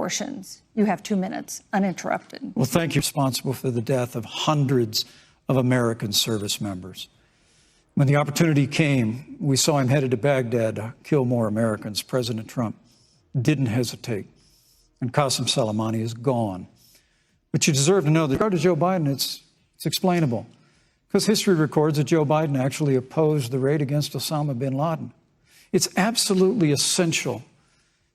abortions. You have 2 minutes, uninterrupted. Well, thank you. Responsible for the death of hundreds of American service members. When the opportunity came, we saw him headed to Baghdad to kill more Americans. President Trump didn't hesitate. And Qasem Soleimani is gone. But you deserve to know that, with regard to Joe Biden, it's explainable. Because history records that Joe Biden actually opposed the raid against Osama bin Laden. It's absolutely essential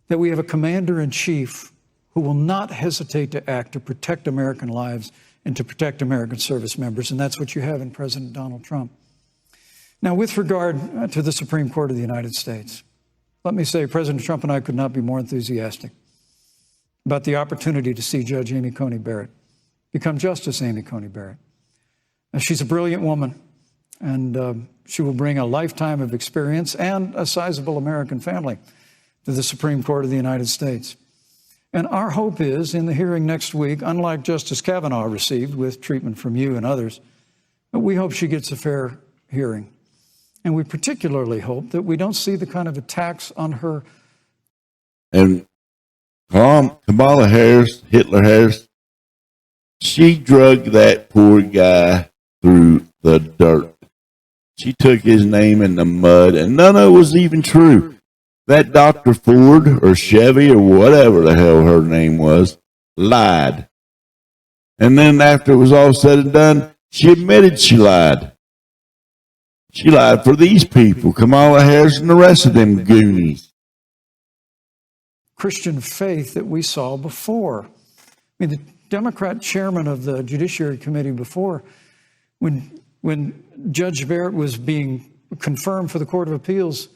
that we have a commander-in-chief who will not hesitate to act to protect American lives and to protect American service members, and that's what you have in President Donald Trump. Now, with regard to the Supreme Court of the United States, let me say President Trump and I could not be more enthusiastic about the opportunity to see Judge Amy Coney Barrett become Justice Amy Coney Barrett. Now, she's a brilliant woman, and she will bring a lifetime of experience and a sizable American family to the Supreme Court of the United States. And our hope is, in the hearing next week, unlike Justice Kavanaugh received with treatment from you and others, we hope she gets a fair hearing. And we particularly hope that we don't see the kind of attacks on her. And Kamala Harris, Hitler Harris, she drug that poor guy through the dirt. She took his name in the mud, and none of it was even true. That Dr. Ford or Chevy or whatever the hell her name was lied. And then after it was all said and done, she admitted she lied. She lied for these people, Kamala Harris and the rest of them goonies. Christian faith that we saw before. I mean, the Democrat chairman of the Judiciary Committee before, when Judge Barrett was being confirmed for the Court of Appeals,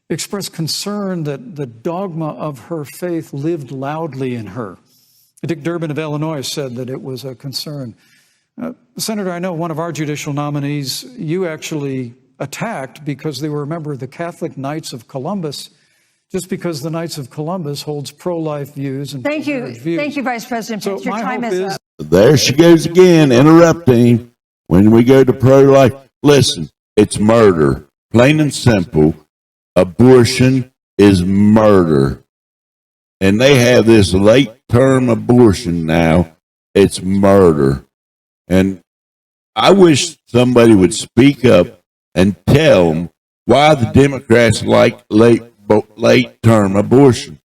expressed concern that the dogma of her faith lived loudly in her. Dick Durbin of Illinois said that it was a concern. Senator, I know one of our judicial nominees you actually attacked because they were a member of the Catholic Knights of Columbus, just because the Knights of Columbus holds pro-life views and Thank you. views. Thank you, Vice President Pence. So your time is up. There she goes again, interrupting when we go to pro-life. Listen, it's murder. Plain and simple. Abortion is murder. And they have this late-term abortion now. It's murder. And I wish somebody would speak up and tell them why the Democrats like late-term abortion,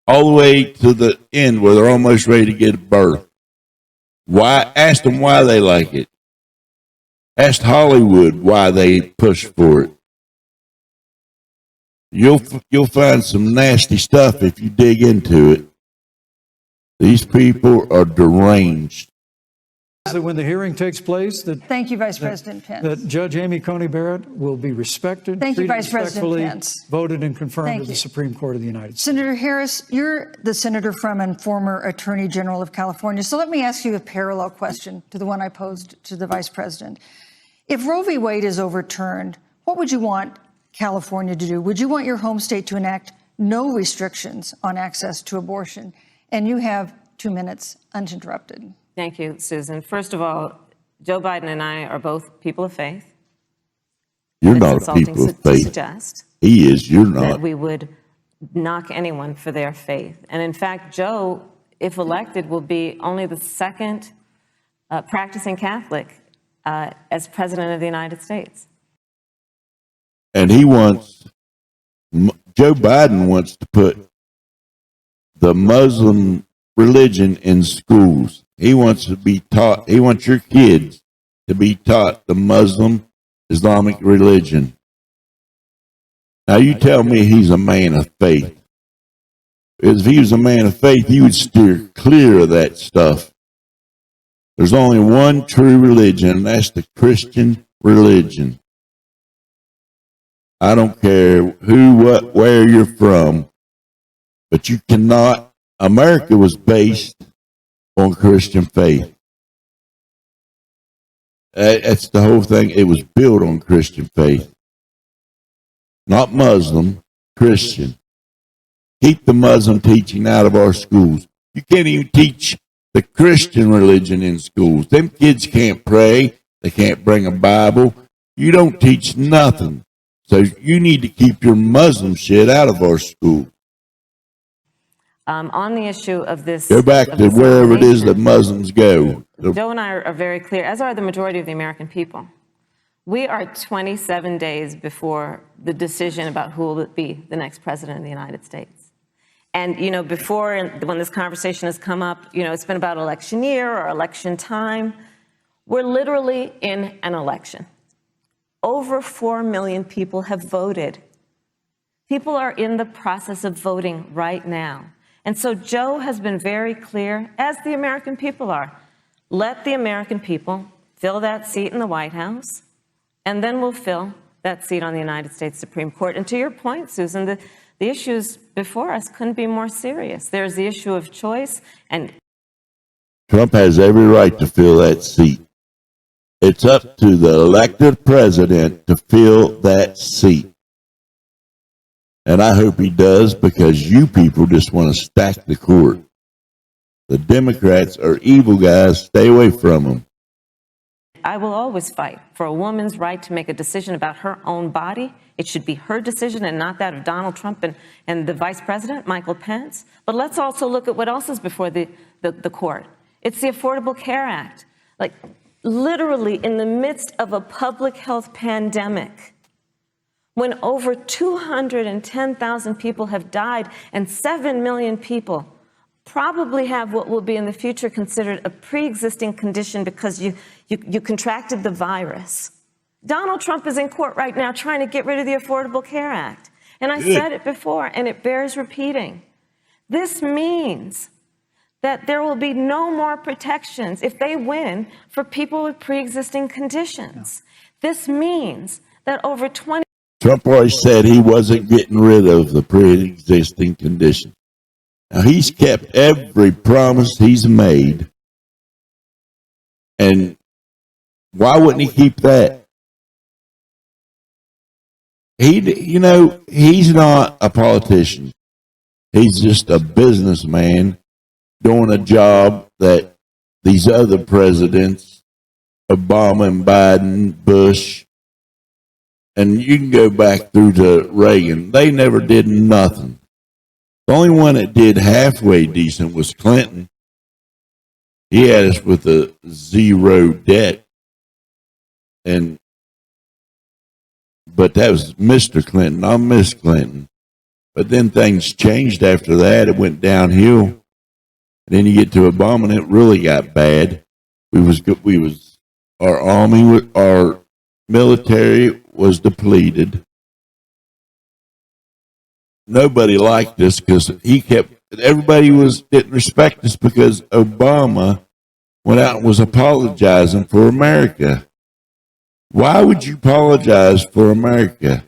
all the way to the end where they're almost ready to get birth. Why? Ask them why they like it. Ask Hollywood why they push for it. You'll find some nasty stuff if you dig into it. These people are deranged. That when the hearing takes place, thank you, Vice President Pence. That Judge Amy Coney Barrett will be respected, thank you, treated Vice President respectfully, Pence. voted and confirmed to the Supreme Court of the United States. Senator Harris, you're the senator from and former Attorney General of California. So let me ask you a parallel question to the one I posed to the Vice President. If Roe v. Wade is overturned, what would you want California to do? Would you want your home state to enact no restrictions on access to abortion? And you have 2 minutes uninterrupted. Thank you, Susan. First of all, Joe Biden and I are both people of faith. You're not a people of faith. Suggest he is. You're not. That we would knock anyone for their faith. And in fact, Joe, if elected, will be only the second practicing Catholic as president of the United States. And Joe Biden wants to put the Muslim religion in schools. He wants to be taught, he wants your kids to be taught the Muslim Islamic religion. Now you tell me he's a man of faith. Because if he was a man of faith, he would steer clear of that stuff. There's only one true religion, and that's the Christian religion. I don't care who, what, where you're from, but you cannot. America was based on Christian faith. That's the whole thing. It was built on Christian faith. Not Muslim, Christian. Keep the Muslim teaching out of our schools. You can't even teach the Christian religion in schools. Them kids can't pray. They can't bring a Bible. You don't teach nothing. So you need to keep your Muslim shit out of our school. On the issue of this. Go back of to this wherever it is that nomination, Muslims go. Joe and I are very clear, as are the majority of the American people. We are 27 days before the decision about who will be the next president of the United States. And, you know, before, when this conversation has come up, you know, it's been about election year or election time. We're literally in an election. Over 4 million people have voted. People are in the process of voting right now. And so Joe has been very clear, as the American people are. Let the American people fill that seat in the White House, and then we'll fill that seat on the United States Supreme Court. And to your point, Susan, the issues before us couldn't be more serious. There's the issue of choice, and Trump has every right to fill that seat. It's up to the elected president to fill that seat. And I hope he does, because you people just want to stack the court. The Democrats are evil guys. Stay away from them. I will always fight for a woman's right to make a decision about her own body. It should be her decision and not that of Donald Trump and the vice president, Michael Pence. But let's also look at what else is before the court. It's the Affordable Care Act. Like, literally in the midst of a public health pandemic, when over 210,000 people have died and 7 million people probably have what will be in the future considered a pre-existing condition because you contracted the virus. Donald Trump is in court right now trying to get rid of the Affordable Care Act. And I said it before, and it bears repeating. This means that there will be no more protections if they win for people with pre-existing conditions. This means that over 20... Trump always said he wasn't getting rid of the pre-existing condition. Now, he's kept every promise he's made. And why wouldn't he keep that? You know, he's not a politician. He's just a businessman doing a job that these other presidents, Obama and Biden, Bush, and you can go back through to Reagan, they never did nothing. The only one that did halfway decent was Clinton. He had us with a zero debt. But that was Mr. Clinton, not Miss Clinton. But then things changed after that. It went downhill. And then you get to Obama, and it really got bad. Our army, our military was depleted. Nobody liked us because everybody didn't respect us because Obama went out and was apologizing for America. Why would you apologize for America?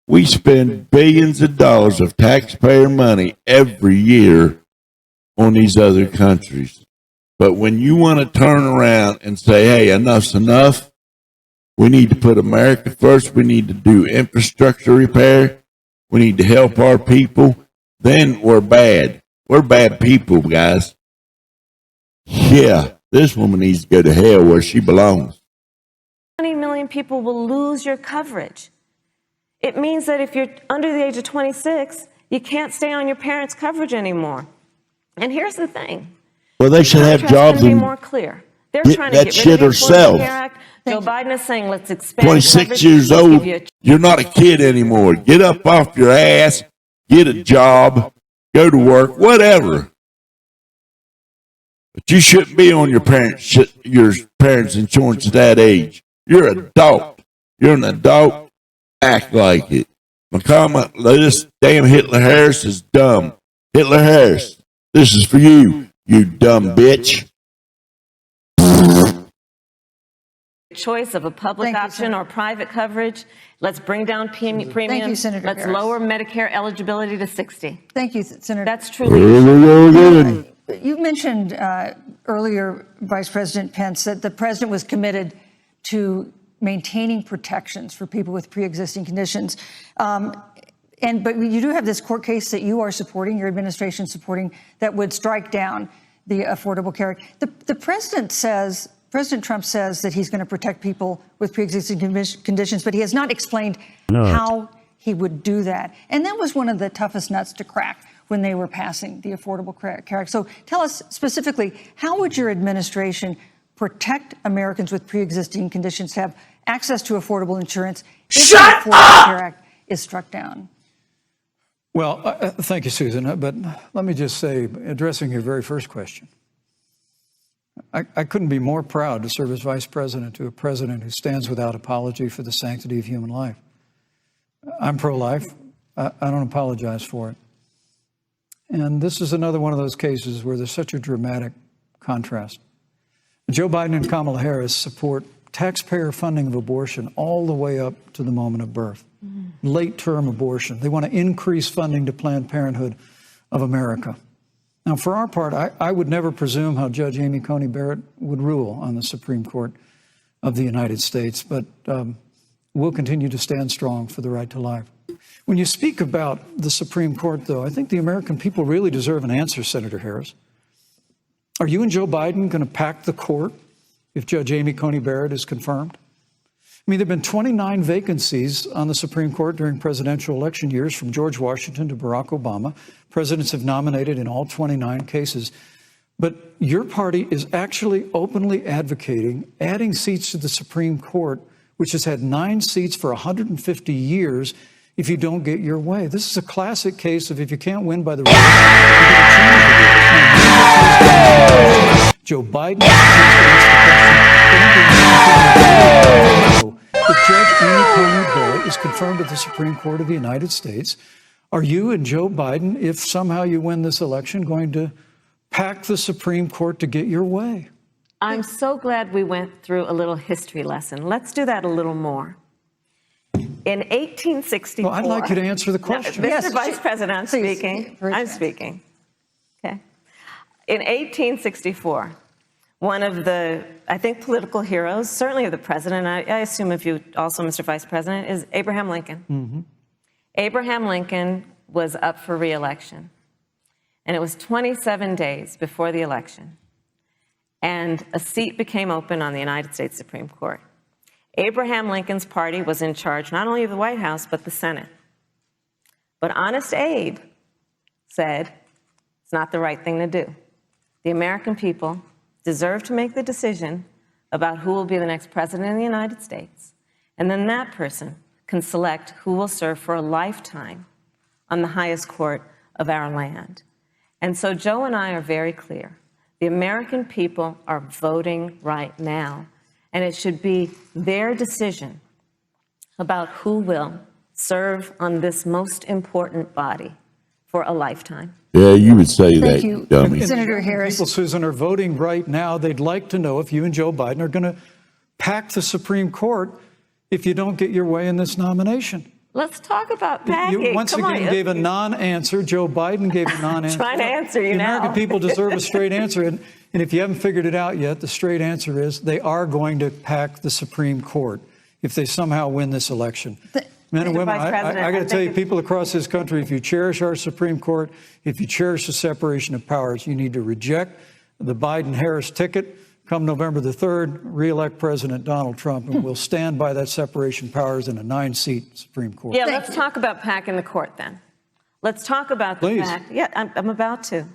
We spend billions of dollars of taxpayer money every year on these other countries. But when you want to turn around and say, hey, enough's enough, we need to put America first, we need to do infrastructure repair, we need to help our people, then we're bad. We're bad people, guys. Yeah, this woman needs to go to hell where she belongs. 20 million people will lose your coverage. It means that if you're under the age of 26, you can't stay on your parents' coverage anymore. And here's the thing. Well, they should have jobs be and more clear. They're get trying to that get shit rid of the Affordable herself. Care Act. Joe Biden is saying, let's expand 26 coverage. years Let's old, give you you're not a kid anymore. Get up off your ass, get a job, go to work, whatever. But you shouldn't be on your parents' insurance at that age. You're an adult. You're an adult. Act like it. My comment, this damn Hitler Harris is dumb. Hitler Harris, this is for you, you dumb bitch. choice of a public option or private coverage. Let's bring down premiums. Thank you, Senator Let's Harris. lower Medicare eligibility to 60. Thank you, Senator. That's truly. You mentioned earlier, Vice President Pence, that the president was committed to maintaining protections for people with pre-existing conditions. But you do have this court case that you are supporting, your administration supporting, that would strike down the Affordable Care Act. The president says, President Trump says that he's going to protect people with pre-existing conditions, but he has not explained how he would do that. And that was one of the toughest nuts to crack. when they were passing the Affordable Care Act. So tell us specifically, how would your administration protect Americans with pre-existing conditions to have access to affordable insurance if the Affordable Care Act is struck down? Well, thank you, Susan. But let me just say, addressing your very first question, I couldn't be more proud to serve as vice president to a president who stands without apology for the sanctity of human life. I'm pro-life. I don't apologize for it. And this is another one of those cases where there's such a dramatic contrast. Joe Biden and Kamala Harris support taxpayer funding of abortion all the way up to the moment of birth, late-term abortion. They want to increase funding to Planned Parenthood of America. Now, for our part, I would never presume how Judge Amy Coney Barrett would rule on the Supreme Court of the United States, but we'll continue to stand strong for the right to life. When you speak about the Supreme Court, though, I think the American people really deserve an answer, Senator Harris. Are you and Joe Biden going to pack the court if Judge Amy Coney Barrett is confirmed? I mean, there have been 29 vacancies on the Supreme Court during presidential election years, from George Washington to Barack Obama. Presidents have nominated in all 29 cases. But your party is actually openly advocating adding seats to the Supreme Court, which has had 9 seats for 150 years, if you don't get your way. This is a classic case of if you can't win by the rules, you're going to change the rules. Joe Biden if Judge Amy Coney Barrett is confirmed at the Supreme Court of the United States, are you and Joe Biden, if somehow you win this election, going to pack the Supreme Court to get your way? I'm so glad we went through a little history lesson. Let's do that a little more. In 1864... Well, I'd like you to answer the question. No, Mr. Vice President, I'm speaking. I'm speaking. Okay. In 1864, one of the, I think, political heroes, certainly of the president, I assume of you also, Mr. Vice President, is Abraham Lincoln. Mm-hmm. Abraham Lincoln was up for re-election, and it was 27 days before the election, and a seat became open on the United States Supreme Court. Abraham Lincoln's party was in charge not only of the White House, but the Senate. But Honest Abe said it's not the right thing to do. The American people deserve to make the decision about who will be the next president of the United States. And then that person can select who will serve for a lifetime on the highest court of our land. And so Joe and I are very clear. The American people are voting right now, and it should be their decision about who will serve on this most important body for a lifetime. Yeah, you would say Thank that, you, dummy. Senator Harris. People, Susan, are voting right now. They'd like to know if you and Joe Biden are going to pack the Supreme Court if you don't get your way in this nomination. Let's talk about packing. You once again gave a non-answer. Joe Biden gave a non-answer. Trying to answer you the now. The American people deserve a straight answer. And if you haven't figured it out yet, the straight answer is they are going to pack the Supreme Court if they somehow win this election. Men and women, I got to tell you, people across this country, if you cherish our Supreme Court, if you cherish the separation of powers, you need to reject the Biden-Harris ticket. Come November the 3rd, re-elect President Donald Trump, and we'll stand by that separation of powers in a 9-seat Supreme Court. Yeah, let's talk about packing the court then. Let's talk about the fact. Yeah, I'm about to.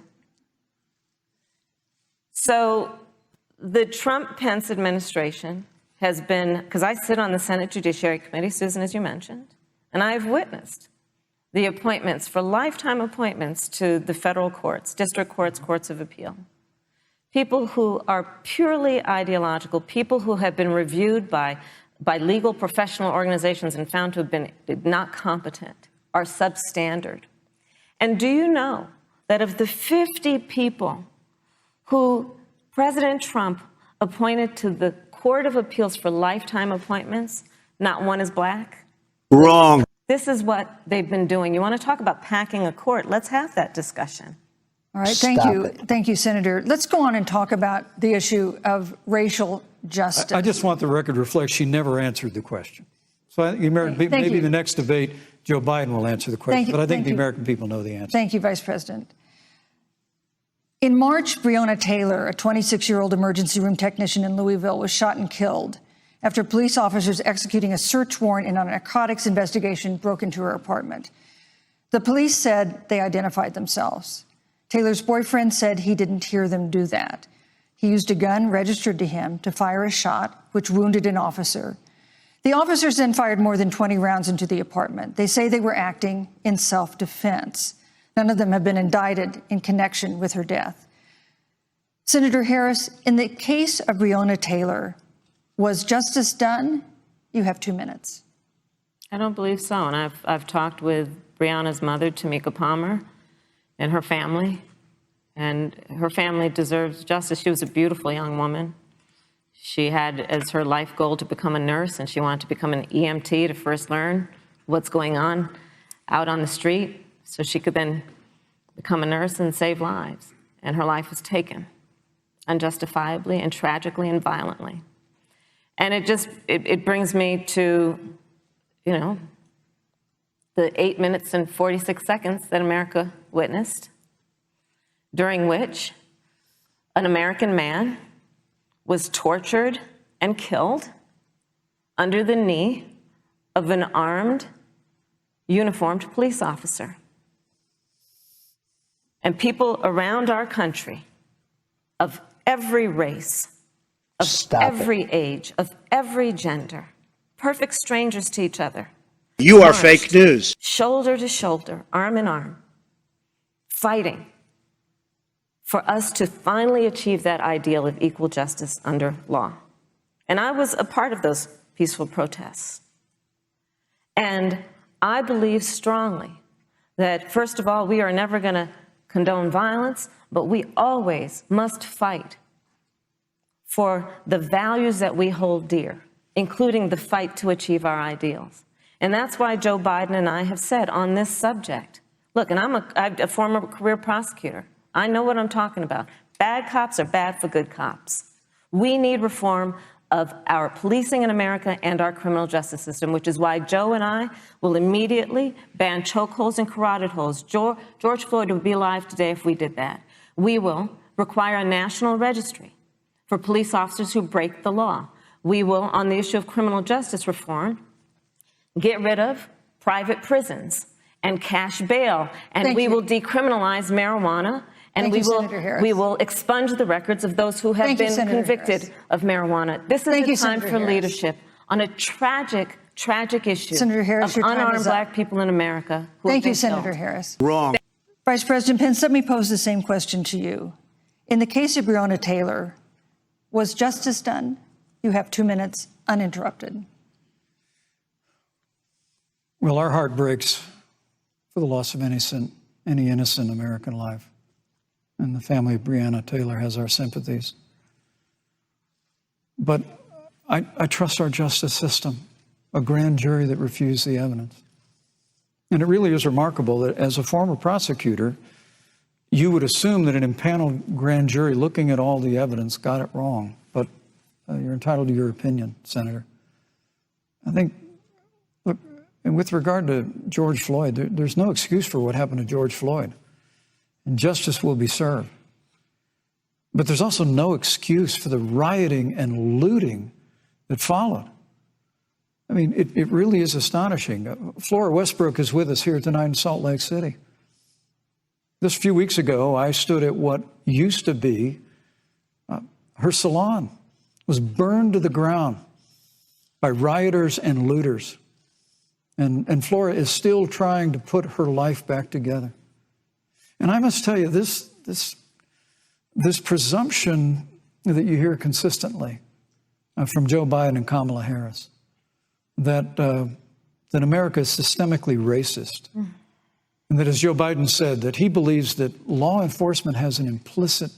So the Trump-Pence administration has been, because I sit on the Senate Judiciary Committee, Susan, as you mentioned, and I've witnessed the appointments for lifetime appointments to the federal courts, district courts, courts of appeal. People who are purely ideological, people who have been reviewed by legal professional organizations and found to have been not competent, are substandard. And do you know that of the 50 people who President Trump appointed to the Court of Appeals for lifetime appointments, not one is black? Wrong. This is what they've been doing. You want to talk about packing a court? Let's have that discussion. All right, thank you. Thank you, Senator. Let's go on and talk about the issue of racial justice. I just want the record to reflect she never answered the question. So I think maybe the next debate, Joe Biden will answer the question, but I think the American people know the answer. Thank you, Vice President. In March, Breonna Taylor, a 26-year-old emergency room technician in Louisville, was shot and killed after police officers executing a search warrant in a narcotics investigation broke into her apartment. The police said they identified themselves. Taylor's boyfriend said he didn't hear them do that. He used a gun registered to him to fire a shot, which wounded an officer. The officers then fired more than 20 rounds into the apartment. They say they were acting in self-defense. None of them have been indicted in connection with her death. Senator Harris, in the case of Breonna Taylor, was justice done? You have 2 minutes. I don't believe so. And I've talked with Breonna's mother, Tamika Palmer, and her family. And her family deserves justice. She was a beautiful young woman. She had as her life goal to become a nurse, and she wanted to become an EMT to first learn what's going on out on the street so she could then become a nurse and save lives. And her life was taken unjustifiably and tragically and violently. And it brings me to, you know, the 8 minutes and 46 seconds that America witnessed, during which an American man was tortured and killed under the knee of an armed, uniformed police officer. And people around our country of every race, of every age, of every gender, perfect strangers to each other. You are fake news. Shoulder to shoulder, arm in arm, fighting for us to finally achieve that ideal of equal justice under law. And I was a part of those peaceful protests. And I believe strongly that, first of all, we are never going to condone violence, but we always must fight for the values that we hold dear, including the fight to achieve our ideals. And that's why Joe Biden and I have said on this subject, look, and I'm a former career prosecutor. I know what I'm talking about. Bad cops are bad for good cops. We need reform of our policing in America and our criminal justice system, which is why Joe and I will immediately ban chokeholds and carotid holds. George Floyd would be alive today if we did that. We will require a national registry for police officers who break the law. We will, on the issue of criminal justice reform, get rid of private prisons and cash bail, and we will decriminalize marijuana. And we will expunge the records of those who have been convicted of marijuana. This is a time for leadership on a tragic, tragic issue of unarmed Black people in America who have been killed. Thank you, Senator Harris. Wrong. Vice President Pence, let me pose the same question to you. In the case of Breonna Taylor, was justice done? You have 2 minutes, uninterrupted. Well, our heart breaks for the loss of any innocent American life. And the family of Breonna Taylor has our sympathies. But I trust our justice system, a grand jury that refused the evidence. And it really is remarkable that as a former prosecutor, you would assume that an impaneled grand jury looking at all the evidence got it wrong. But you're entitled to your opinion, Senator. I think, look, and with regard to George Floyd, there's no excuse for what happened to George Floyd. And justice will be served. But there's also no excuse for the rioting and looting that followed. I mean, it really is astonishing. Flora Westbrook is with us here tonight in Salt Lake City. Just a few weeks ago, I stood at what used to be her salon. It was burned to the ground by rioters and looters. And Flora is still trying to put her life back together. And I must tell you, this presumption that you hear consistently from Joe Biden and Kamala Harris, that America is systemically racist, and that, as Joe Biden said, that he believes that law enforcement has an implicit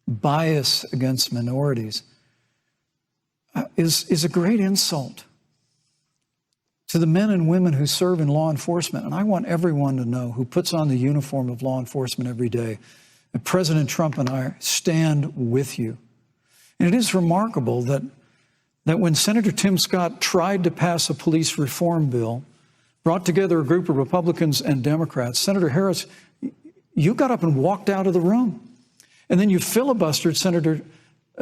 bias against minorities, is a great insult to the men and women who serve in law enforcement. And I want everyone to know who puts on the uniform of law enforcement every day that President Trump and I stand with you. And it is remarkable that when Senator Tim Scott tried to pass a police reform bill, brought together a group of Republicans and Democrats, Senator Harris, you got up and walked out of the room. And then you filibustered Senator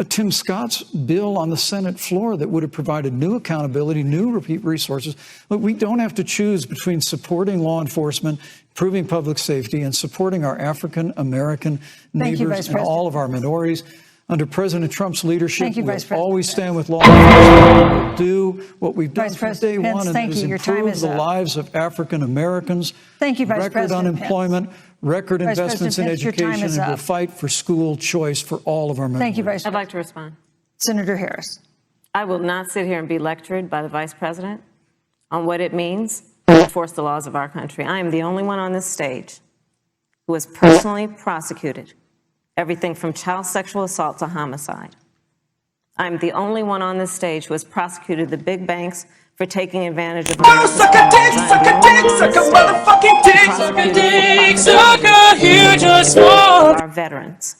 Tim Scott's bill on the Senate floor that would have provided new accountability, new resources. Look, we don't have to choose between supporting law enforcement, improving public safety, and supporting our African American neighbors and all of our minorities. Under President Trump's leadership, we'll always stand with law enforcement. We'll do what we've done from day one, and that is improve the lives of African Americans. Thank you, Vice President. Record unemployment, record investments in education, and we'll fight for school choice for all of our members. Thank you, Vice President. I'd like to respond. Senator Harris. I will not sit here and be lectured by the Vice President on what it means to enforce the laws of our country. I am the only one on this stage who has personally prosecuted everything from child sexual assault to homicide. I'm the only one on this stage who has prosecuted the big banks for taking advantage of America's our veterans.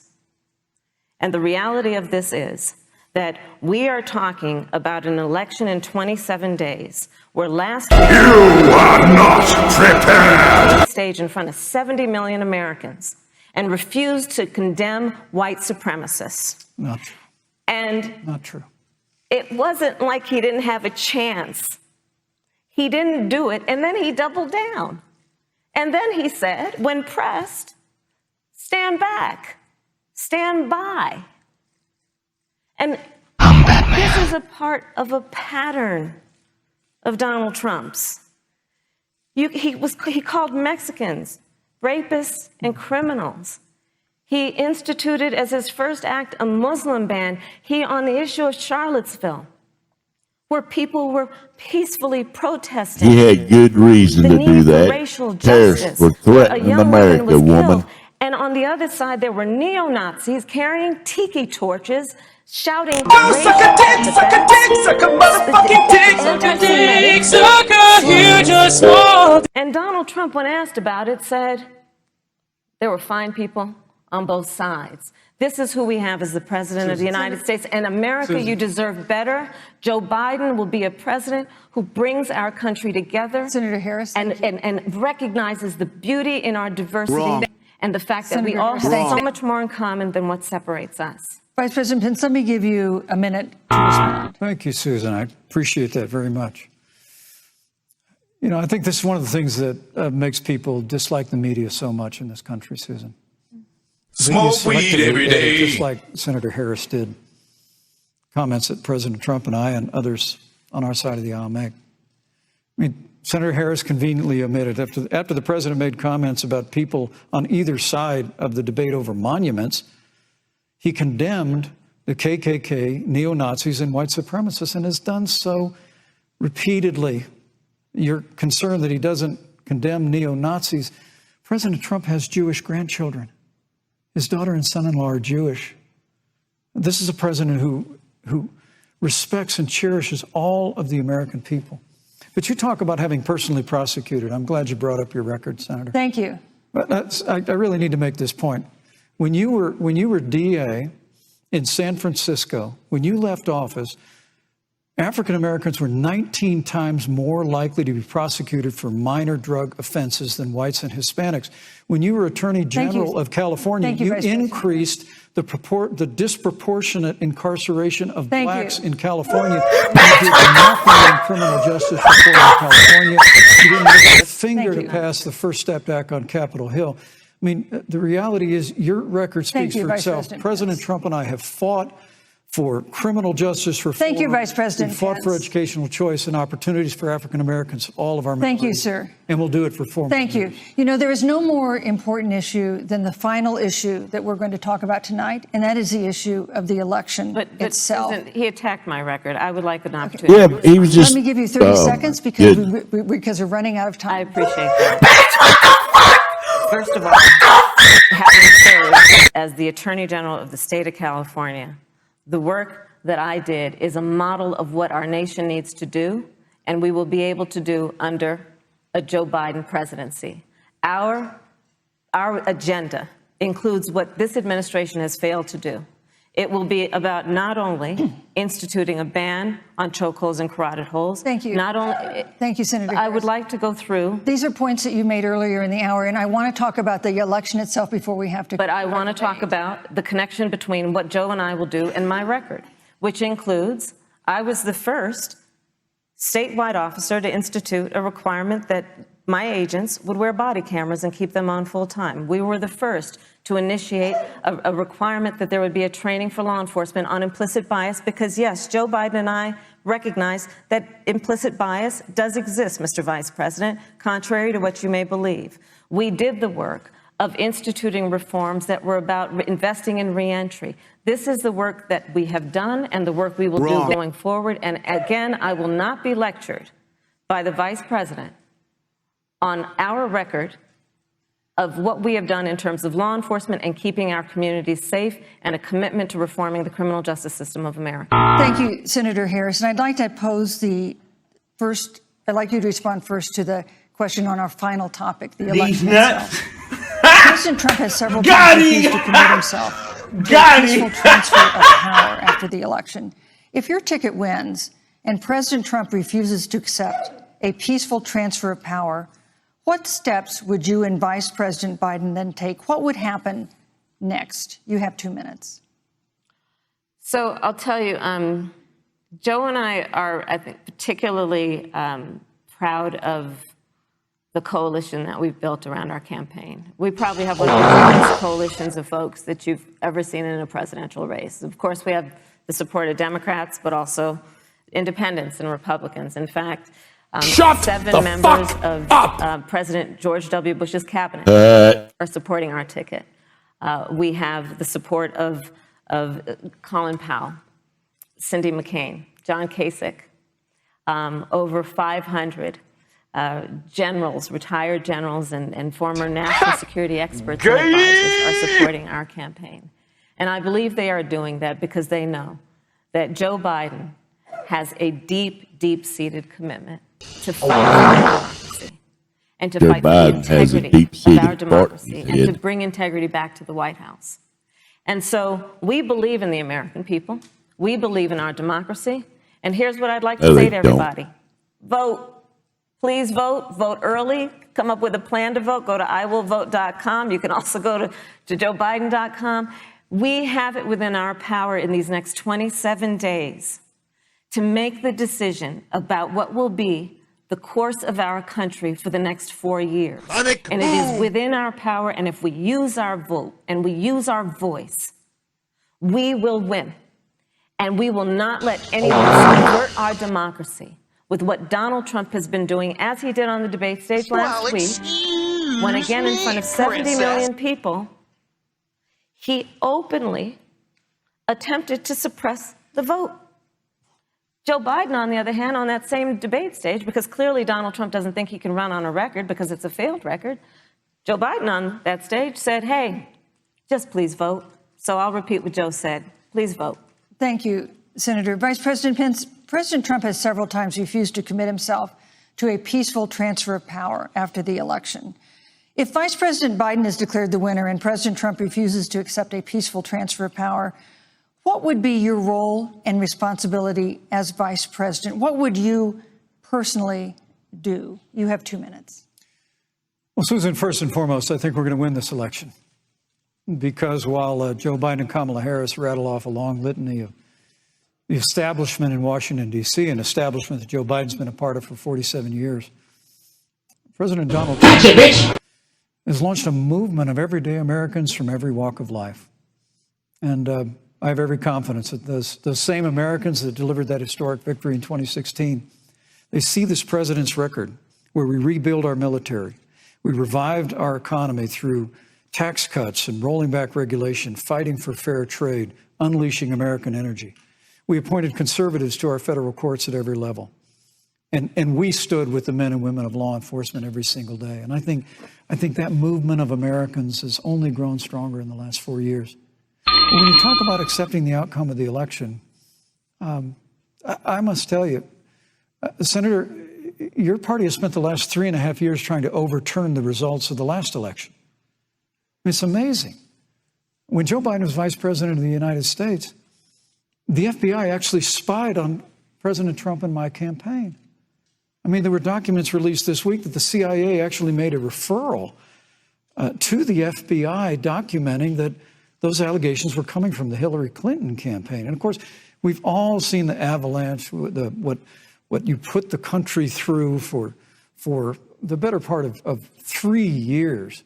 And the reality of this is that we are talking about an election in 27 days, where last week you are not prepared. Stage in front of 70 million Americans and refused to condemn white supremacists. Not true. And not true. It wasn't like he didn't have a chance. He didn't do it, and then he doubled down. And then he said, when pressed, stand back, stand by. And this is a part of a pattern of Donald Trump's. He called Mexicans rapists and criminals. He instituted as his first act a Muslim ban. On the issue of Charlottesville, where people were peacefully protesting. He had good reason to do that. Terrorists were threatening America, woman. And on the other side, there were neo-Nazis carrying tiki torches, shouting, suck a dick, suck a dick, suck a motherfucking dick, suck a dick, suck a huge or small. And Donald Trump, when asked about it, said there were fine people on both sides. This is who we have as the president of the United States. And America, you deserve better. Joe Biden will be a president who brings our country together. Senator Harris. And recognizes the beauty in our diversity. Wrong. And the fact that we all have so much more in common than what separates us. Vice President Pence, let me give you a minute to respond. Thank you, Susan. I appreciate that very much. You know, I think this is one of the things that makes people dislike the media so much in this country, Susan. Smoke weed every day. Just like Senator Harris did. Comments that President Trump and I and others on our side of the aisle make. I mean, Senator Harris conveniently omitted, after the president made comments about people on either side of the debate over monuments, he condemned the KKK, neo-Nazis, and white supremacists, and has done so repeatedly. You're concerned that he doesn't condemn neo-Nazis. President Trump has Jewish grandchildren. His daughter and son-in-law are Jewish. This is a president who respects and cherishes all of the American people. But you talk about having personally prosecuted. I'm glad you brought up your record, Senator. Thank you. But I really need to make this point. When you were DA in San Francisco, when you left office, African Americans were 19 times more likely to be prosecuted for minor drug offenses than whites and Hispanics. When you were Attorney General of California, you increased the disproportionate incarceration of blacks in California. You did nothing in criminal justice reform in California. You didn't lift a finger to pass the First Step Act on Capitol Hill. I mean, the reality is your record speaks for itself. President Trump and I have fought for criminal justice reform. Thank you, Vice President Pence. We fought for educational choice and opportunities for African Americans, all of our minorities. Thank you, sir. And we'll do it for 4 more Thank you. years. You know, there is no more important issue than the final issue that we're going to talk about tonight, and that is the issue of the election itself. Susan, he attacked my record. I would like an opportunity. Yeah, he was just. Let me give you 30 seconds because we're running out of time. I appreciate that. First of all, having served as the Attorney General of the state of California, the work that I did is a model of what our nation needs to do, and we will be able to do under a Joe Biden presidency. Our agenda includes what this administration has failed to do. It will be about not only instituting a ban on chokeholds and carotid holes. Thank you. Not only. Thank you, Senator I Harris. would like to go through. These are points that you made earlier in the hour, and I want to talk about the election itself before we have to. But I want to talk about the connection between what Joe and I will do and my record, which includes I was the first statewide officer to institute a requirement that my agents would wear body cameras and keep them on full time. We were the first to initiate a requirement that there would be a training for law enforcement on implicit bias because, yes, Joe Biden and I recognize that implicit bias does exist, Mr. Vice President, contrary to what you may believe. We did the work of instituting reforms that were about investing in reentry. This is the work that we have done and the work we will do going forward. And again, I will not be lectured by the Vice President on our record of what we have done in terms of law enforcement and keeping our communities safe and a commitment to reforming the criminal justice system of America. Thank you, Senator Harris. And I'd like to pose the first, I'd like you to respond first to the question on our final topic, the election itself. President Trump has several times refused to commit himself to a peaceful transfer of power after the election. If your ticket wins and President Trump refuses to accept a peaceful transfer of power, what steps would you and Vice President Biden then take? What would happen next? You have 2 minutes. So I'll tell you, Joe and I are, I think, particularly proud of the coalition that we've built around our campaign. We probably have one of the biggest coalitions of folks that you've ever seen in a presidential race. Of course, we have the support of Democrats, but also independents and Republicans. In fact, 7 members of President George W. Bush's cabinet are supporting our ticket. We have the support of Colin Powell, Cindy McCain, John Kasich, over 500 generals, retired generals, and former national security experts and advisors are supporting our campaign. And I believe they are doing that because they know that Joe Biden has a deep, deep-seated commitment to fight for our democracy and to fight for the integrity of our democracy and to bring integrity back to the White House. And so we believe in the American people. We believe in our democracy. And here's what I'd like to say to everybody. Vote. Please vote. Vote early. Come up with a plan to vote. Go to iwillvote.com. You can also go to joebiden.com. We have it within our power in these next 27 days to make the decision about what will be the course of our country for the next 4 years. And it is within our power, and if we use our vote and we use our voice, we will win. And we will not let anyone subvert our democracy with what Donald Trump has been doing, as he did on the debate stage last week, when again in front of 70 million people, he openly attempted to suppress the vote. Joe Biden, on the other hand, on that same debate stage, because clearly Donald Trump doesn't think he can run on a record because it's a failed record, Joe Biden on that stage said, hey, just please vote. So I'll repeat what Joe said. Please vote. Thank you, Senator. Vice President Pence, President Trump has several times refused to commit himself to a peaceful transfer of power after the election. If Vice President Biden is declared the winner and President Trump refuses to accept a peaceful transfer of power, what would be your role and responsibility as Vice President? What would you personally do? You have 2 minutes. Well, Susan, first and foremost, I think we're going to win this election. Because while Joe Biden and Kamala Harris rattle off a long litany of the establishment in Washington, D.C., an establishment that Joe Biden's been a part of for 47 years, President Donald Trump has launched a movement of everyday Americans from every walk of life. And I have every confidence that those same Americans that delivered that historic victory in 2016, they see this president's record where we rebuild our military. We revived our economy through tax cuts and rolling back regulation, fighting for fair trade, unleashing American energy. We appointed conservatives to our federal courts at every level. And we stood with the men and women of law enforcement every single day. And I think that movement of Americans has only grown stronger in the last 4 years. When you talk about accepting the outcome of the election, I must tell you, Senator, your party has spent the last 3.5 years trying to overturn the results of the last election. It's amazing. when Joe Biden was vice president of the United States, the FBI actually spied on President Trump and my campaign. I mean, there were documents released this week that the CIA actually made a referral to the FBI documenting that those allegations were coming from the Hillary Clinton campaign. And of course, we've all seen the avalanche, what you put the country through for the better part of 3 years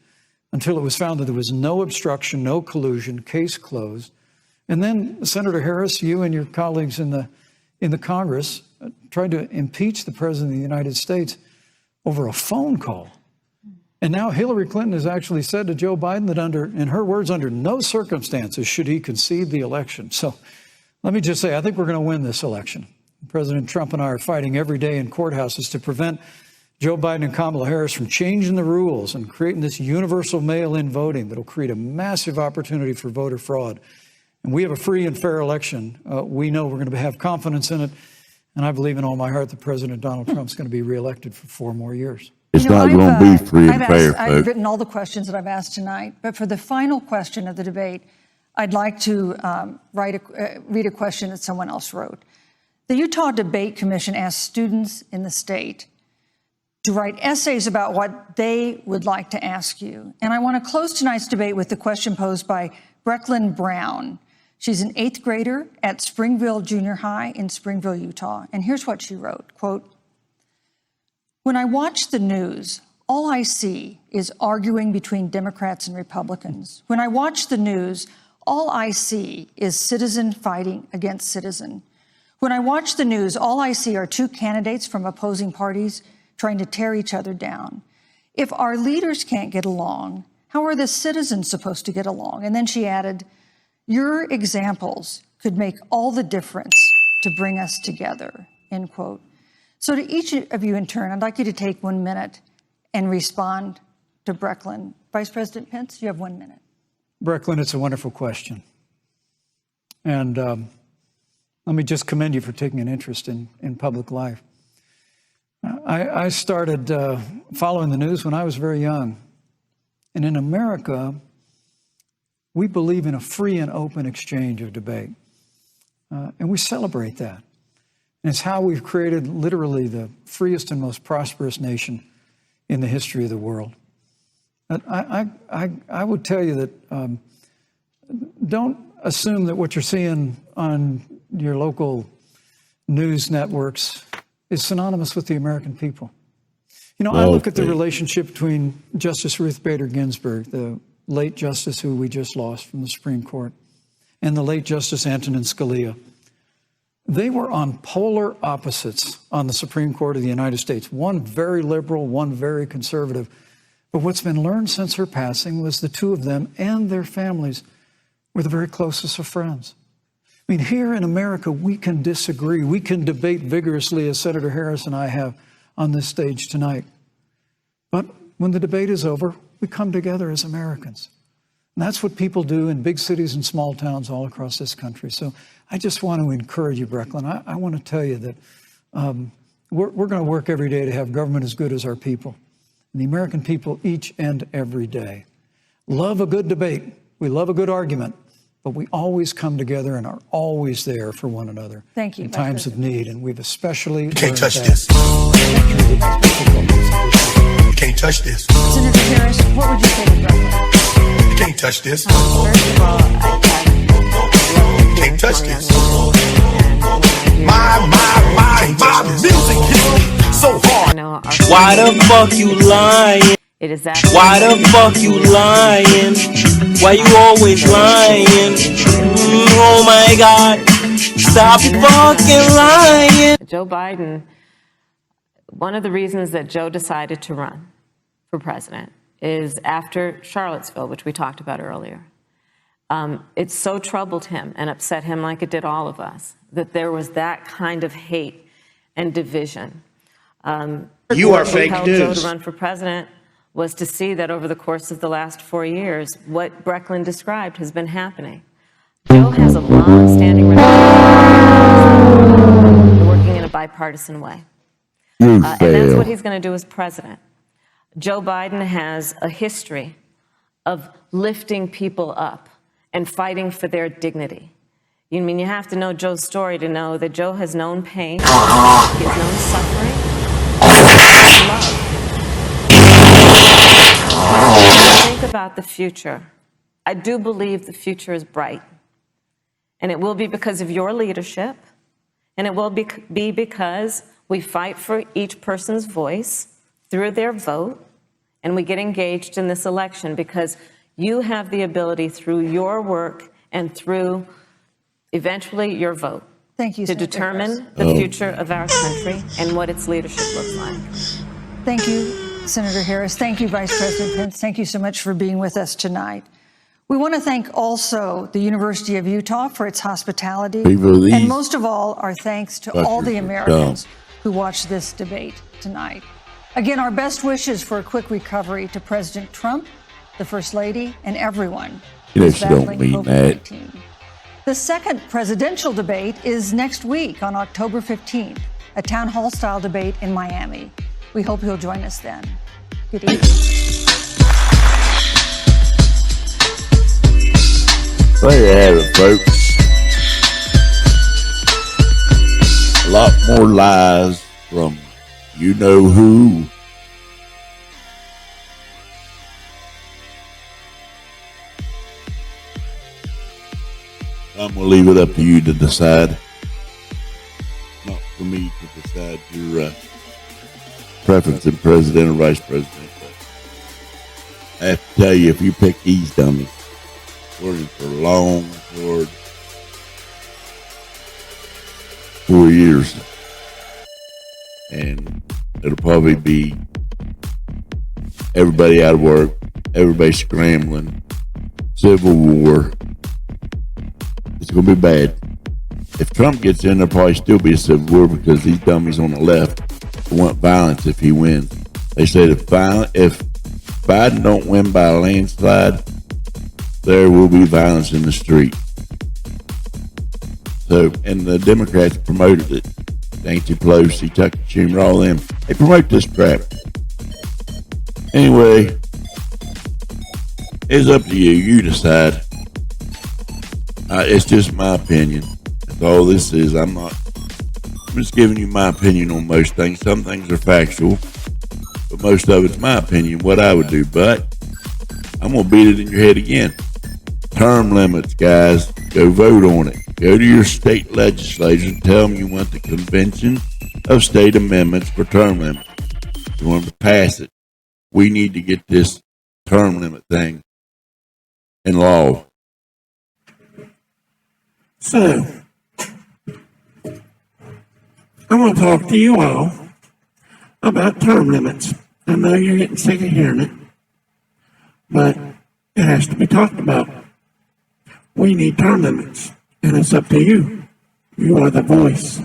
until it was found that there was no obstruction, no collusion, case closed. And then Senator Harris, you and your colleagues in the Congress tried to impeach the President of the United States over a phone call. And now Hillary Clinton has actually said to Joe Biden that in her words, under no circumstances should he concede the election. So let me just say, I think we're going to win this election. President Trump and I are fighting every day in courthouses to prevent Joe Biden and Kamala Harris from changing the rules and creating this universal mail-in voting that will create a massive opportunity for voter fraud. And we have a free and fair election. We know we're going to have confidence in it. And I believe in all my heart that President Donald Trump's going to be reelected for 4 more years. It's not going to be free and fair, folks. I've written all the questions that I've asked tonight, but for the final question of the debate, I'd like to read a question that someone else wrote. The Utah Debate Commission asked students in the state to write essays about what they would like to ask you. And I want to close tonight's debate with the question posed by Brecklin Brown. She's an 8th grader at Springville Junior High in Springville, Utah. And here's what she wrote, quote, "When I watch the news, all I see is arguing between Democrats and Republicans. When I watch the news, all I see is citizen fighting against citizen. When I watch the news, all I see are 2 candidates from opposing parties trying to tear each other down. If our leaders can't get along, how are the citizens supposed to get along?" And then she added, "Your examples could make all the difference to bring us together," end quote. So to each of you in turn, I'd like you to take 1 minute and respond to Brecklin. Vice President Pence, you have 1 minute. Brecklin, it's a wonderful question. And let me just commend you for taking an interest in public life. I started following the news when I was very young. And in America, we believe in a free and open exchange of debate. And we celebrate that. And it's how we've created literally the freest and most prosperous nation in the history of the world. I would tell you that don't assume that what you're seeing on your local news networks is synonymous with the American people. You know, I look at the relationship between Justice Ruth Bader Ginsburg, the late justice who we just lost from the Supreme Court, and the late Justice Antonin Scalia. They were on polar opposites on the Supreme Court of the United States, one very liberal, one very conservative. But what's been learned since her passing was the 2 of them and their families were the very closest of friends. I mean, here in America, we can disagree. We can debate vigorously, as Senator Harris and I have on this stage tonight. But when the debate is over, we come together as Americans. And that's what people do in big cities and small towns all across this country. So I just want to encourage you, Brecklin. I want to tell you that we're going to work every day to have government as good as our people. And the American people each and every day love a good debate. We love a good argument. But we always come together and are always there for one another. Thank you, in times of need. And we've especially... You can't touch this. You can't touch this. Senator Harris, what would you say to Brecklin? You can't touch this. First of all, You can't touch this. My music hits me so hard. Why the fuck you lying? It is that. Why the fuck you lying? Why you always lying? Oh my God. Stop fucking lying. Joe Biden, one of the reasons that Joe decided to run for president is after Charlottesville, which we talked about earlier. It so troubled him and upset him, like it did all of us, that there was that kind of hate and division. You are fake Joe news. to run for president was to see that over the course of the last 4 years, what Brecklin described has been happening. Joe has a long-standing relationship working in a bipartisan way. And that's what he's going to do as president. Joe Biden has a history of lifting people up and fighting for their dignity. You mean you have to know Joe's story to know that Joe has known pain, he has known suffering, and love. When I think about the future, I do believe the future is bright. And it will be because of your leadership, and it will be because we fight for each person's voice through their vote, and we get engaged in this election because you have the ability through your work and through eventually your vote Thank you, to Senator determine Harris. the future of our country and what its leadership looks like. Thank you, Senator Harris. Thank you, Vice President Pence. Thank you so much for being with us tonight. We want to thank also the University of Utah for its hospitality. And most of all, our thanks to all the Americans who watched this debate tonight. Again, our best wishes for a quick recovery to President Trump, the First Lady, and everyone who's battling COVID-19. The second presidential debate is next week on October 15th, a town hall style debate in Miami. We hope you'll join us then. Good evening. There you have it, folks. A lot more lies from you know who. I'm going to leave it up to you to decide. Not for me to decide your preference in president or vice president. But I have to tell you, if you pick these dummies, we're in for long, hard 4 years. And it'll probably be everybody out of work, everybody scrambling, civil war. It's going to be bad. If Trump gets in, there'll probably still be a civil war because these dummies on the left want violence if he wins. They said if Biden don't win by a landslide, there will be violence in the street. So, and the Democrats promoted it. Nancy Pelosi, Chuck Schumer, all them. They promote this crap. Anyway, it's up to you. You decide. It's just my opinion. That's all this is. I'm just giving you my opinion on most things. Some things are factual, but most of it's my opinion, what I would do. But I'm going to beat it in your head again. Term limits, guys. Go vote on it. Go to your state legislators and tell them you want the Convention of State Amendments for term limits. You want them to pass it. We need to get this term limit thing in law. So, I want to talk to you all about term limits. I know you're getting sick of hearing it, but it has to be talked about. We need term limits, and it's up to you. You are the voice.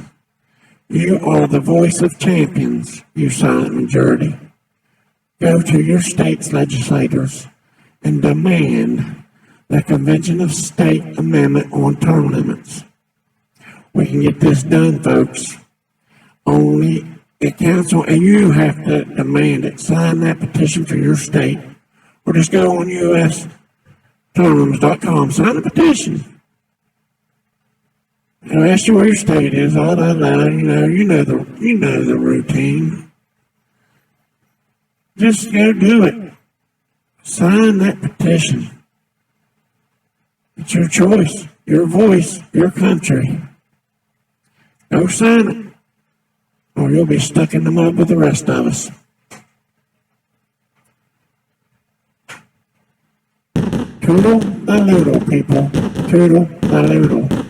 You are the voice of champions, you silent majority. Go to your state's legislators and demand the Convention of State Amendment on term limits. We can get this done, folks. Only the council, and you have to demand it. Sign that petition for your state, or just go on ustermlimits.com, sign the petition. I'll ask you where your state is. You know the routine. Just go do it. Sign that petition. It's your choice, your voice, your country. Go sign it, or you'll be stuck in the mud with the rest of us. Toodle the loodle, people. Toodle the loodle.